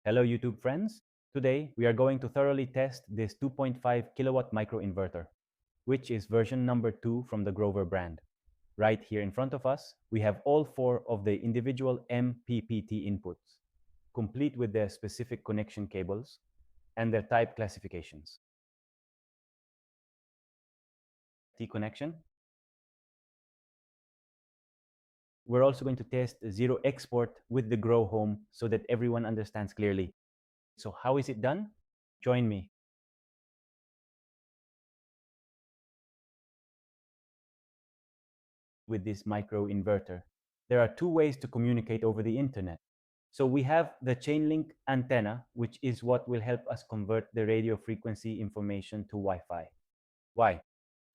Hello YouTube friends. Today we are going to thoroughly test this 2.5 kilowatt microinverter, which is version number 2 from the Grover brand. Right here in front of us, we have all 4 of the individual MPPT inputs, complete with their specific connection cables and their type classifications. T connection. We're also going to test zero export with the Grow Home so that everyone understands clearly. So how is it done? Join me. With this microinverter, there are 2 ways to communicate over the internet. So we have the chain link antenna, which is what will help us convert the radio frequency information to Wi-Fi. Why?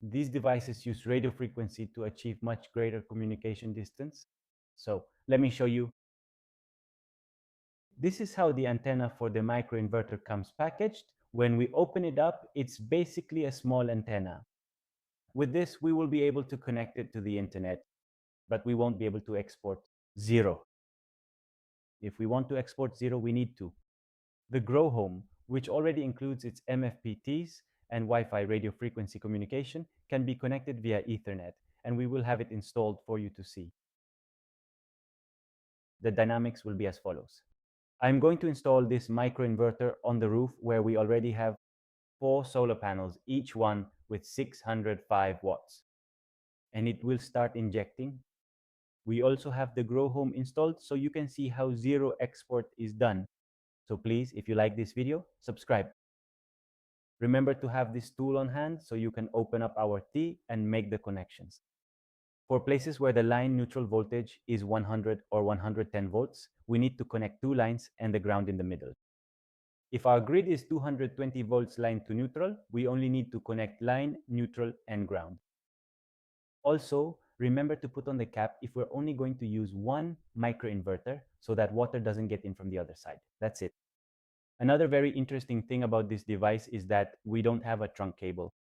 These devices use radio frequency to achieve much greater communication distance. So let me show you. This is how the antenna for the microinverter comes packaged. When we open it up, it's basically a small antenna. With this, we will be able to connect it to the internet, but we won't be able to export zero. If we want to export zero, we need to. The Grow Home, which already includes its MFPTs and Wi-Fi radio frequency communication, can be connected via Ethernet, and we will have it installed for you to see. The dynamics will be as follows. I'm going to install this microinverter on the roof where we already have 4 solar panels, each one with 605 watts. And it will start injecting. We also have the Grow Home installed so you can see how zero export is done. So please, if you like this video, subscribe. Remember to have this tool on hand so you can open up our T and make the connections. For places where the line neutral voltage is 100 or 110 volts, we need to connect 2 lines and the ground in the middle. If our grid is 220 volts line to neutral, we only need to connect line, neutral, and ground. Also, remember to put on the cap if we're only going to use one microinverter so that water doesn't get in from the other side. That's it. Another very interesting thing about this device is that we don't have a trunk cable.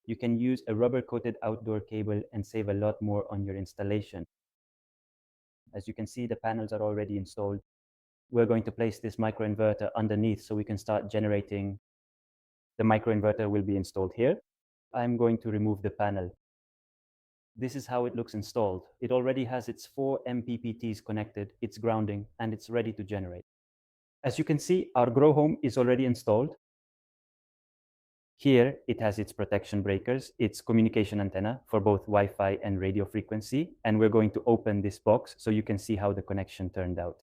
You can use a rubber-coated outdoor cable and save a lot more on your installation. As you can see, the panels are already installed. We're going to place this microinverter underneath so we can start generating. The microinverter will be installed here. I'm going to remove the panel. This is how it looks installed. It already has its 4 MPPTs connected, it's grounding, and it's ready to generate. As you can see, our Grow Home is already installed. Here, it has its protection breakers, its communication antenna for both Wi-Fi and radio frequency, and we're going to open this box so you can see how the connection turned out.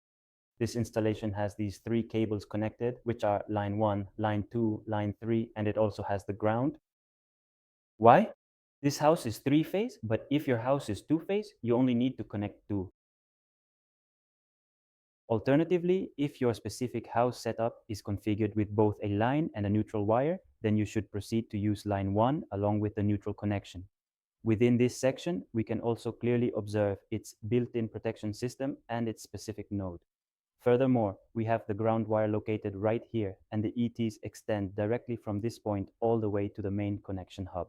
This installation has these 3 cables connected, which are line 1, line 2, line 3, and it also has the ground. Why? This house is 3-phase, but if your house is 2-phase, you only need to connect 2. Alternatively, if your specific house setup is configured with both a line and a neutral wire, then you should proceed to use line 1 along with the neutral connection. Within this section, we can also clearly observe its built-in protection system and its specific node. Furthermore, we have the ground wire located right here, and the ETs extend directly from this point all the way to the main connection hub.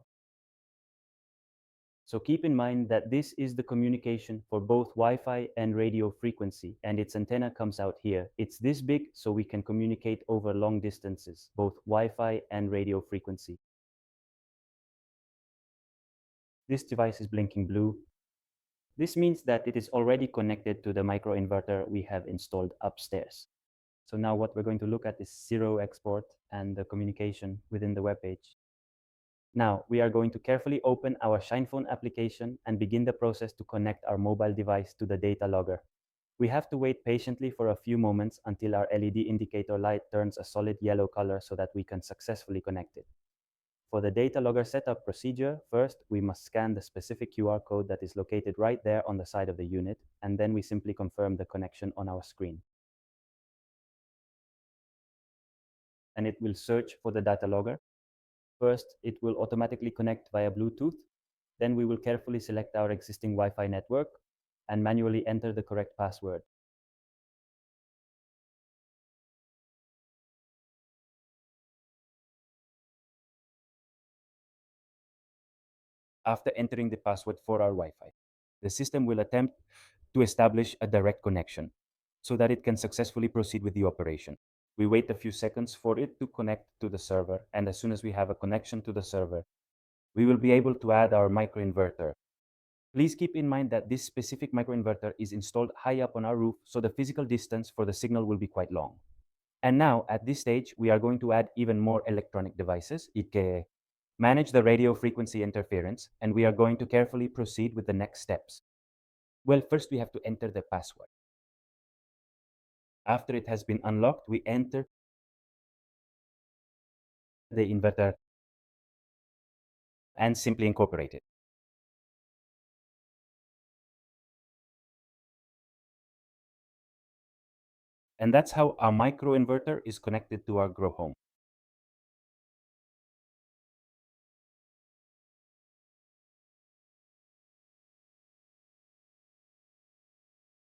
So keep in mind that this is the communication for both Wi-Fi and radio frequency, and its antenna comes out here. It's this big so we can communicate over long distances, both Wi-Fi and radio frequency. This device is blinking blue. This means that it is already connected to the microinverter we have installed upstairs. So now what we're going to look at is zero export and the communication within the web page. Now, we are going to carefully open our ShinePhone application and begin the process to connect our mobile device to the data logger. We have to wait patiently for a few moments until our LED indicator light turns a solid yellow color so that we can successfully connect it. For the data logger setup procedure, first we must scan the specific QR code that is located right there on the side of the unit, and then we simply confirm the connection on our screen. And it will search for the data logger. First, it will automatically connect via Bluetooth. Then we will carefully select our existing Wi-Fi network and manually enter the correct password. After entering the password for our Wi-Fi, the system will attempt to establish a direct connection so that it can successfully proceed with the operation. We wait a few seconds for it to connect to the server, and as soon as we have a connection to the server, we will be able to add our microinverter. Please keep in mind that this specific microinverter is installed high up on our roof, so the physical distance for the signal will be quite long. And now, at this stage, we are going to add even more electronic devices, manage the radio frequency interference, and we are going to carefully proceed with the next steps. Well, first we have to enter the password. After it has been unlocked, we enter the inverter and simply incorporate it. And that's how our microinverter is connected to our grow home.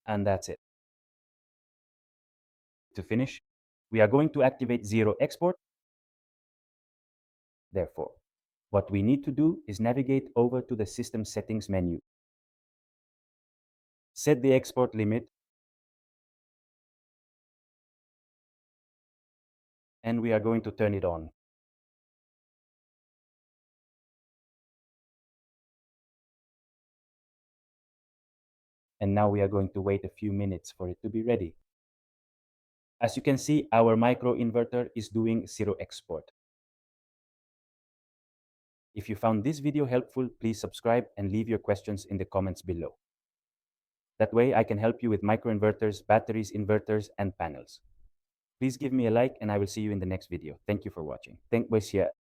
And that's it. To finish, we are going to activate zero export. Therefore, what we need to do is navigate over to the system settings menu. Set the export limit, and we are going to turn it on. And now we are going to wait a few minutes for it to be ready. As you can see, our microinverter is doing zero export. If you found this video helpful, please subscribe and leave your questions in the comments below. That way I can help you with microinverters, batteries, inverters, and panels. Please give me a like and I will see you in the next video. Thank you for watching. Tänk på er.